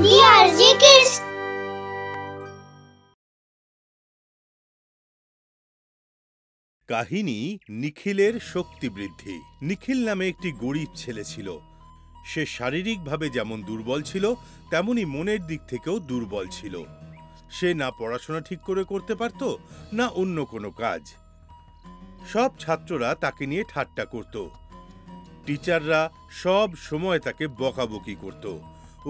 DRJ Kids। কাহিনী নিখিলের শক্তি বৃদ্ধি। নিখিল নামে একটি গরিব ছেলে ছিল। সে শারীরিকভাবে যেমন দুর্বল ছিল, তেমনি মনের দিক থেকেও দুর্বল ছিল। সে না পড়াশোনা ঠিক করে করতে পারত, না অন্য কোনো কাজ। সব ছাত্ররা তাকে নিয়ে ঠাট্টা করত। টিচাররা সব সময় তাকে বকাবকি করত।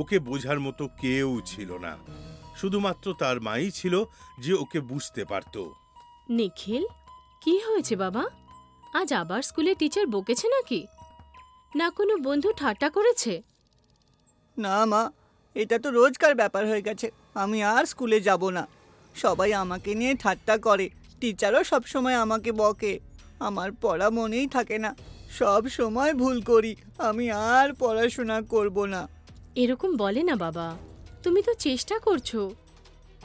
ওকে বোঝার মতো কেউ ছিল না। শুধুমাত্র তার মাই ছিল যে ওকে বুঝতে পারত। নিখিল, কি হয়েছে বাবা? আজ আবার স্কুলে টিচার বকেছে নাকি? না কোনো বন্ধু ঠাট্টা করেছে? না মা, এটা তো রোজকার ব্যাপার হয়ে গেছে। আমি আর স্কুলে যাব না। সবাই আমাকে নিয়ে ঠাট্টা করে, টিচারও সব সময় আমাকে বকে। আমার পড়া মনেই থাকে না, সব সময় ভুল করি। আমি আর পড়াশোনা করব না। এরকম বলে না বাবা, তুমি তো চেষ্টা করছো।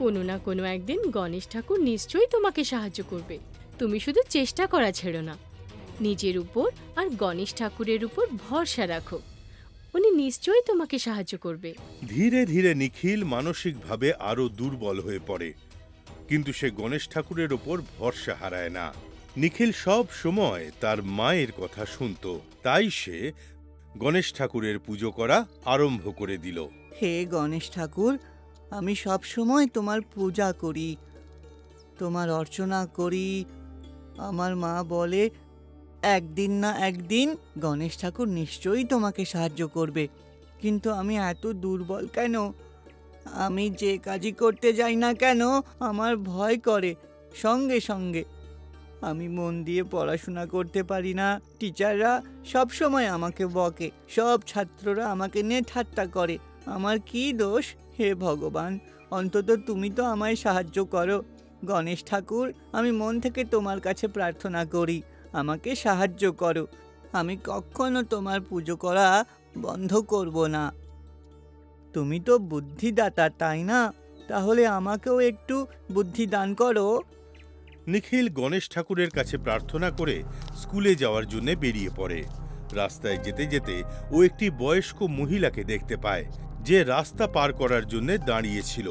কোনো না কোনো একদিন গণেশ ঠাকুর নিশ্চয়ই তোমাকে সাহায্য করবে। তুমি শুধু চেষ্টা করা ছেড়ো না। নিজের উপর আর গণেশ ঠাকুরের উপর ভরসা রাখো, উনি নিশ্চয়ই তোমাকে সাহায্য করবে। ধীরে ধীরে নিখিল মানসিকভাবে আরো দুর্বল হয়ে পড়ে, কিন্তু সে গণেশ ঠাকুরের ওপর ভরসা হারায় না। নিখিল সব সময় তার মায়ের কথা শুনত, তাই সে গণেশ ঠাকুরের পুজো করা আরম্ভ করে দিল। হে গণেশ ঠাকুর, আমি সব সময় তোমার পূজা করি, তোমার অর্চনা করি। আমার মা বলে একদিন না একদিন গণেশ ঠাকুর নিশ্চয়ই তোমাকে সাহায্য করবে। কিন্তু আমি এত দুর্বল কেন? আমি যে কাজই করতে যাই না কেন আমার ভয় করে সঙ্গে সঙ্গে। আমি মন দিয়ে পড়াশোনা করতে পারি না। টিচাররা সব সময় আমাকে বকে, সব ছাত্ররা আমাকে নিয়ে ঠাট্টা করে। আমার কি দোষ? হে ভগবান, অন্তত তুমি তো আমায় সাহায্য করো। গণেশ ঠাকুর, আমি মন থেকে তোমার কাছে প্রার্থনা করি, আমাকে সাহায্য করো। আমি কখনো তোমার পুজো করা বন্ধ করব না। তুমি তো বুদ্ধিদাতা, তাই না? তাহলে আমাকেও একটু বুদ্ধি দান করো। নিখিল গণেশ ঠাকুরের কাছে প্রার্থনা করে স্কুলে যাওয়ার জন্য বেরিয়ে পড়ে। রাস্তায় যেতে যেতে ও একটি বয়স্ক মহিলাকে দেখতে পায়, যে রাস্তা পার করার জন্য দাঁড়িয়েছিল।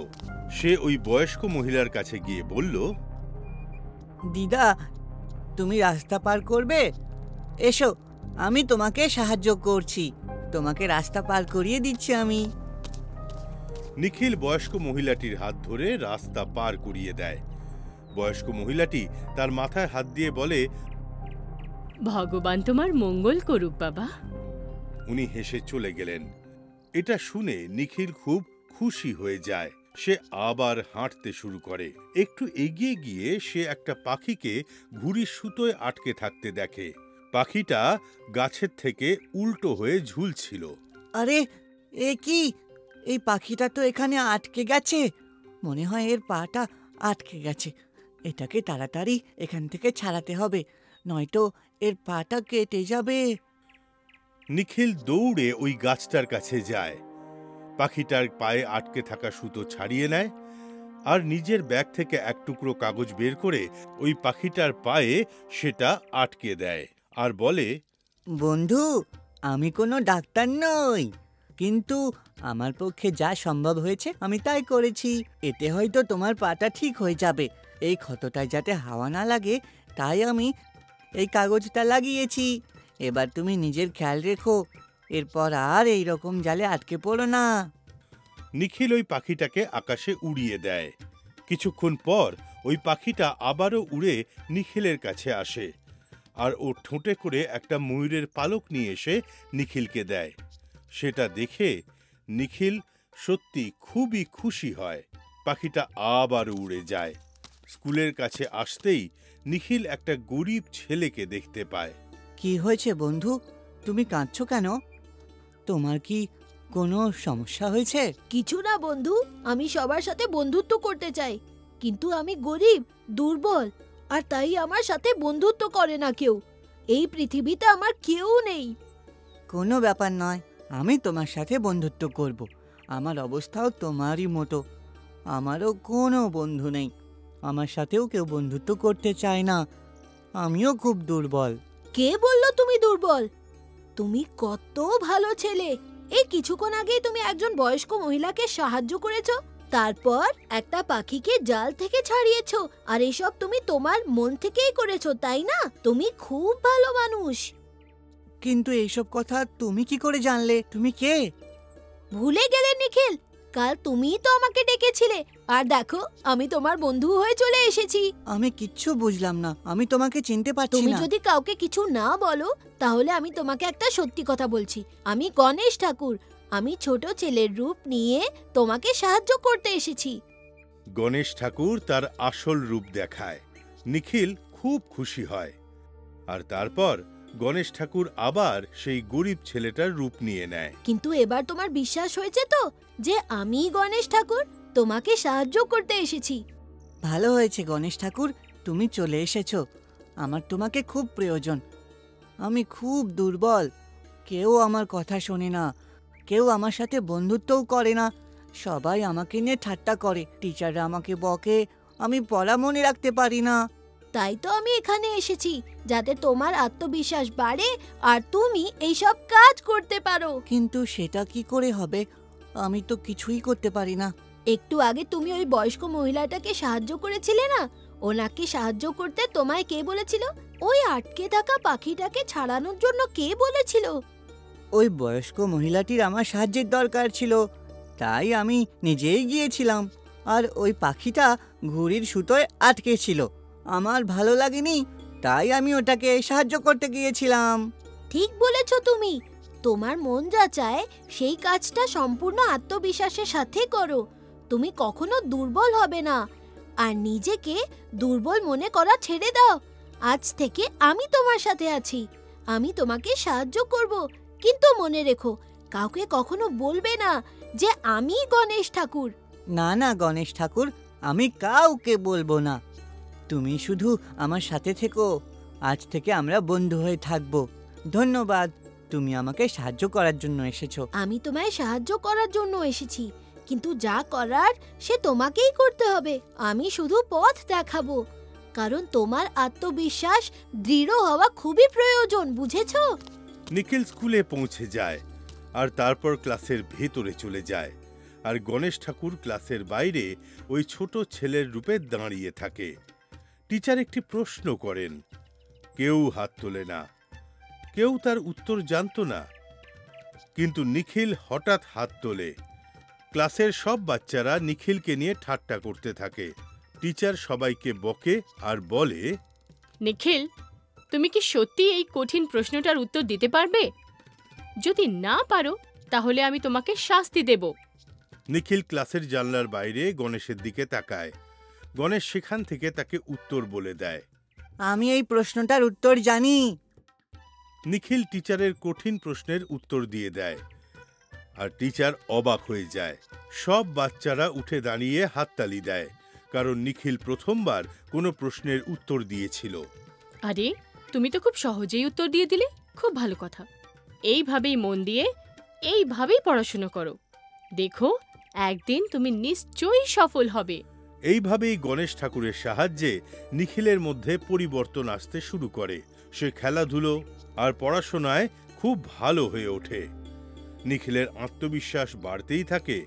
সে ওই বয়স্ক মহিলার কাছে গিয়ে বলল, দিদা, তুমি রাস্তা পার করবে? এসো, আমি তোমাকে সাহায্য করছি। তোমাকে রাস্তা পার করিয়ে দিচ্ছি আমি। নিখিল বয়স্ক মহিলাটির হাত ধরে রাস্তা পার করিয়ে দেয়। বয়স্ক মহিলাটি তার মাথায় হাত দিয়ে বলে, ভগবান তোমার মঙ্গল করুক বাবা। উনি হেসে চলে গেলেন। এটা শুনে নিখিল খুব খুশি হয়ে যায়। সে আবার হাঁটতে শুরু করে। একটু এগিয়ে গিয়ে সে একটা পাখিকে ঘুড়ির সুতোয় আটকে থাকতে দেখে। পাখিটা গাছের থেকে উল্টো হয়ে ঝুলছিল। আরে, এ কি? এই পাখিটা তো এখানে আটকে গেছে। মনে হয় এর পাটা আটকে গেছে। এটাকে তাড়াতাড়ি এখান থেকে ছাড়াতে হবে, নয়তো এর পাটা কেটে যাবে। নিখিল দৌড়ে ওই গাছটার কাছে যায়। পাখিটার পায়ে আটকে থাকা সুতো ছাড়িয়ে নেয় আর নিজের ব্যাগ থেকে এক টুকরো কাগজ বের করে ওই পাখিটার পায়ে সেটা আটকে দেয় আর বলে, বন্ধু, আমি কোনো ডাক্তার নই, কিন্তু আমার পক্ষে যা সম্ভব হয়েছে আমি তাই করেছি। এতে হয়তো তোমার পাটা ঠিক হয়ে যাবে। এই ক্ষতটায় যাতে হাওয়া না লাগে তাই আমি এই কাগজটা লাগিয়েছি। এবার তুমি নিজের খেয়াল রেখো, এরপর আর এই রকম জালে আটকে পড়ো না। নিখিল ওই পাখিটাকে আকাশে উড়িয়ে দেয়। কিছুক্ষণ পর ওই পাখিটা আবারও উড়ে নিখিলের কাছে আসে আর ওর ঠোঁটে করে একটা ময়ূরের পালক নিয়ে এসে নিখিলকে দেয়। সেটা দেখে নিখিল সত্যি খুবই খুশি হয়। পাখিটা আবারও উড়ে যায়। স্কুলের কাছে আসতেই নিখিল একটা গরিব ছেলেকে দেখতে পায়। কি হয়েছে বন্ধু? তুমি কাঁদছো কেন? তোমার কি কোনো সমস্যা হয়েছে? কিছু না বন্ধু, আমি সবার সাথে বন্ধুত্ব করতে চাই, কিন্তু আমি গরিব, দুর্বল, আর তাই আমার সাথে বন্ধুত্ব করে না কেউ। এই পৃথিবীতে আমার কেউ নেই। কোনো ব্যাপার নয়, আমি তোমার সাথে বন্ধুত্ব করব। আমার অবস্থাও তোমারই মতো। আমারও কোনো বন্ধু নেই, আমার সাথেও কেউ বন্ধুত্ব করতে চায় না। আমিও খুব দুর্বল। কে বলল তুমি দুর্বল? তুমি কত ভালো ছেলে। এই কিছুক্ষণ আগেই তুমি একজন বয়স্ক মহিলাকে সাহায্য করেছো, তারপর একটা পাখিকে জাল থেকে ছাড়িয়েছো, আর এসব তুমি তোমার মন থেকেই করেছো, তাই না? তুমি খুব ভালো মানুষ। কিন্তু এইসব কথা তুমি কি করে জানলে? তুমি কে? ভুলে গেলে নিখিল, কাল তুমিই তো আমাকে ডেকেছিলে, আর দেখো আমি তোমার বন্ধু হয়ে চলে এসেছি। আমি কিচ্ছু বুঝলাম না, আমি তোমাকে চিনতে পারছি তুমি না। যদি কাউকে কিছু না বলো তাহলে আমি তোমাকে একটা সত্যি কথা বলছি। আমি গণেশ ঠাকুর, আমি ছোট ছেলের রূপ নিয়ে তোমাকে সাহায্য করতে এসেছি। গণেশ ঠাকুর তার আসল রূপ দেখায়। নিখিল খুব খুশি হয়। আর তারপর গণেশ ঠাকুর আবার সেই গরিব ছেলেটার রূপ নিয়ে নেয়। কিন্তু এবার তোমার বিশ্বাস হয়েছে তো যে আমি গণেশ ঠাকুর তোমাকে সাহায্য করতে এসেছি? ভালো হয়েছে গণেশ ঠাকুর, তুমি চলে এসেছো। আমার তোমাকে খুব প্রয়োজন। আমি খুব দুর্বল, কেউ আমার কথা শোনে না, কেউ আমার সাথে বন্ধুত্বও করে না। সবাই আমাকে নিয়ে ঠাট্টা করে, টিচাররা আমাকে বকে, আমি পড়া মনে রাখতে পারি না। তাই তো আমি এখানে এসেছি, যাতে তোমার আত্মবিশ্বাস বাড়ে আর তুমি এইসব কাজ করতে পারো। কিন্তু সেটা কি করে হবে? আমি তো কিছুই করতে পারি না। একটু আগে তুমি ওই বয়স্ক মহিলাটাকে সাহায্য করেছিলে না? ওনাকে সাহায্য করতে তোমায় কে বলেছিল? ওই আটকে থাকা পাখিটাকে ছাড়ানোর জন্য কে বলেছিল? ওই বয়স্ক মহিলাটির আমার সাহায্যের দরকার ছিল, তাই আমি নিজেই গিয়েছিলাম। আর ওই পাখিটা ঘুড়ির সুতোয় আটকে ছিল, আমার ভালো লাগেনি, তাই আমি ওটাকে সাহায্য করতে গিয়েছিলাম। ঠিক বলেছ তুমি। তোমার মন যা চায় সেই কাজটা সম্পূর্ণ আত্মবিশ্বাসের সাথে করো। তুমি কখনো দুর্বল হবে না, আর নিজেকে দুর্বল মনে করা ছেড়ে দাও। আজ থেকে আমি তোমার সাথে আছি, আমি তোমাকে সাহায্য করব। কিন্তু মনে রেখো, কাউকে কখনো বলবে না যে আমি গণেশ ঠাকুর। না না গণেশ ঠাকুর, আমি কাউকে বলবো না। তুমি শুধু আমার সাথে থেকো, আজ থেকে আমরা বন্ধু হয়ে থাকবো। ধন্যবাদ, তুমি আমাকে সাহায্য করার জন্য এসেছো। আমি তোমায় সাহায্য করার জন্য এসেছি, কিন্তু যা করার সে তোমাকেই করতে হবে। আমি শুধু পথ দেখাবো, কারণ তোমার আত্মবিশ্বাস দৃঢ় হওয়া খুবই প্রয়োজন, বুঝেছো? নিখিল স্কুলে পৌঁছে যায় আর তারপর ক্লাসের ভেতরে চলে যায়। আর গণেশ ঠাকুর ক্লাসের বাইরে ওই ছোট ছেলের রূপে দাঁড়িয়ে থাকে। টিচার একটি প্রশ্ন করেন, কেউ হাত তোলে না, কেউ তার উত্তর জানতো না। কিন্তু নিখিল হঠাৎ হাত তোলে। ক্লাসের সব বাচ্চারা নিখিলকে নিয়ে ঠাট্টা করতে থাকে। টিচার সবাইকে বকে আর বলে, নিখিল, তুমি কি সত্যি এই কঠিন প্রশ্নটার উত্তর দিতে পারবে? যদি না পারো তাহলে আমি তোমাকে শাস্তি দেব। নিখিল ক্লাসের জানলার বাইরে গণেশের দিকে তাকায়। গণেশ সেখান থেকে তাকে উত্তর বলে দেয়। আমি এই প্রশ্নটার উত্তর জানি। নিখিল টিচারের কঠিন প্রশ্নের উত্তর দিয়ে দেয় আর টিচার অবাক হয়ে যায়। সব বাচ্চারা উঠে দাঁড়িয়ে হাততালি দেয়, কারণ নিখিল প্রথমবার কোনো প্রশ্নের উত্তর দিয়েছিল। আরে, তুমি তো খুব সহজেই উত্তর দিয়ে দিলে। খুব ভালো কথা। এইভাবেই মন দিয়ে এইভাবেই পড়াশোনা করো, দেখো একদিন তুমি নিশ্চয়ই সফল হবে। এইভাবেই গণেশ ঠাকুরের সাহায্যে নিখিলের মধ্যে পরিবর্তন আসতে শুরু করে। সে খেলাধুলো আর পড়াশোনায় খুব ভালো হয়ে ওঠে। নিখিলের আত্মবিশ্বাস বাড়তেই থাকে।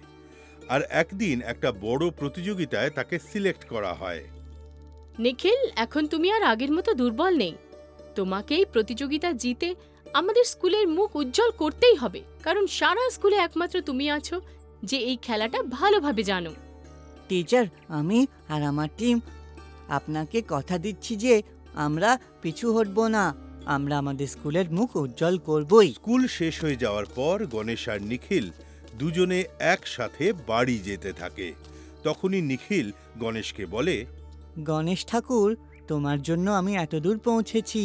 আর একদিন একটা বড় প্রতিযোগিতায় তাকে সিলেক্ট করা হয়। নিখিল, এখন তুমি আর আগের মতো দুর্বল নেই। তোমাকে এই প্রতিযোগিতা জিতে আমাদের স্কুলের মুখ উজ্জ্বল করতেই হবে, কারণ সারা স্কুলে একমাত্র তুমি আছো যে এই খেলাটা ভালোভাবে জানো। টিচার, আমি আর আমার টিম আপনাকে কথা দিচ্ছি যে আমরা পিছু হটবো না, আমরা আমাদের স্কুলের মুখ উজ্জ্বল করবই। স্কুল শেষ হয়ে যাওয়ার পর গণেশ আর নিখিল দুজনে একসাথে বাড়ি যেতে থাকে। তখনই নিখিল গণেশকে বলে, গণেশ ঠাকুর, তোমার জন্য আমি এতদূর পৌঁছেছি।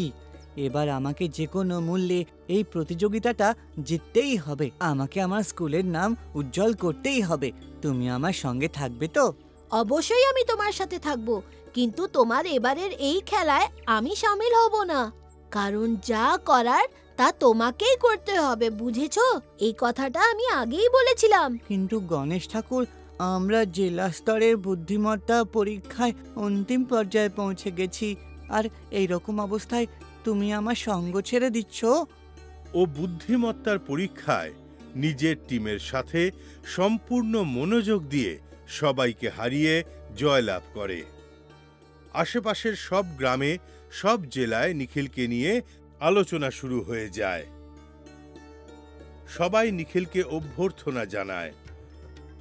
এবার আমাকে যে কোনো মূল্যে এই প্রতিযোগিতাটা জিততেই হবে। আমাকে আমার স্কুলের নাম উজ্জ্বল করতেই হবে। তুমি আমার সঙ্গে থাকবে তো? অবশ্যই আমি তোমার সাথে থাকব, কিন্তু তোমার এবারের এই খেলায় আমি শামিল হব না, কারণ যা করার তা তোমাকেই করতে হবে, বুঝেছো? এই কথাটা আমি আগেই বলেছিলাম। কিন্তু গণেশ ঠাকুর, আমরা জেলা স্তরের বুদ্ধিমত্তা পরীক্ষায় অন্তিম পর্যায়ে পৌঁছে গেছি, আর এই রকম অবস্থায় তুমি আমার সঙ্গ ছেড়ে দিচ্ছ? ও বুদ্ধিমত্তার পরীক্ষায় নিজের টিমের সাথে সম্পূর্ণ মনোযোগ দিয়ে সবাইকে হারিয়ে জয়লাভ করে। আশেপাশের সব গ্রামে, সব জেলায় নিখিলকে নিয়ে আলোচনা শুরু হয়ে যায়। সবাই নিখিলকে অভ্যর্থনা জানায়।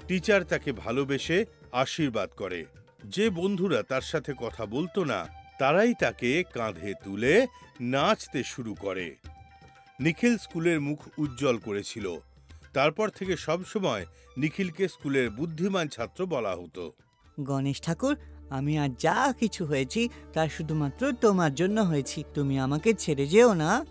টিচার তাকে ভালোবেসে আশীর্বাদ করে। যে বন্ধুরা তার সাথে কথা বলতো না, তারাই তাকে কাঁধে তুলে নাচতে শুরু করে। নিখিল স্কুলের মুখ উজ্জ্বল করেছিল। তারপর থেকে সবসময় নিখিলকে স্কুলের বুদ্ধিমান ছাত্র বলা হতো। গণেশ ঠাকুর, আমি আর যা কিছু হয়েছি তা শুধুমাত্র তোমার জন্য হয়েছি। তুমি আমাকে ছেড়ে যেও না।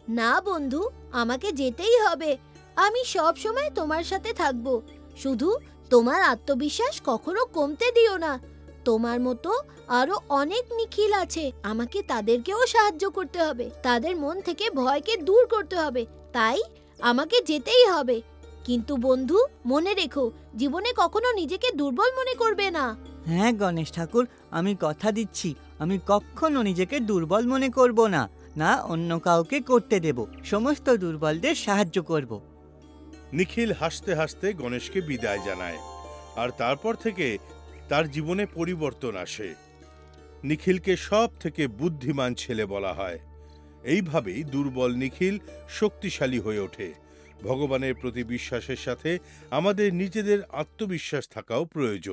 না বন্ধু, আমাকে যেতেই হবে। আমি সব সময় তোমার সাথে থাকব। শুধু তোমার আত্মবিশ্বাস কখনো কমতে দিও না। তোমার মতো আরো অনেক নিখিল আছে, আমাকে তাদেরকেও সাহায্য করতে হবে। তাদের মন থেকে ভয়কে দূর করতে হবে। তাই আমাকে যেতেই হবে। কিন্তু বন্ধু, মনে রেখো, জীবনে কখনো নিজেকে দুর্বল মনে করবে না। হ্যাঁ গণেশ ঠাকুর, আমি কথা দিচ্ছি, আমি কখনো নিজেকে দুর্বল মনে করব না। না অন্য কাউকে করতে দেব। সমস্ত দুর্বলদের সাহায্য করব। নিখিল হাসতে হাসতে গণেশকে বিদায় জানায়। আর তারপর থেকে তার জীবনে পরিবর্তন আসে। নিখিলকে সব থেকে বুদ্ধিমান ছেলে বলা হয়। এইভাবেই দুর্বল নিখিল শক্তিশালী হয়ে ওঠে। ভগবানের প্রতি বিশ্বাসের সাথে আমাদের নিজেদের আত্মবিশ্বাস থাকাও প্রয়োজন।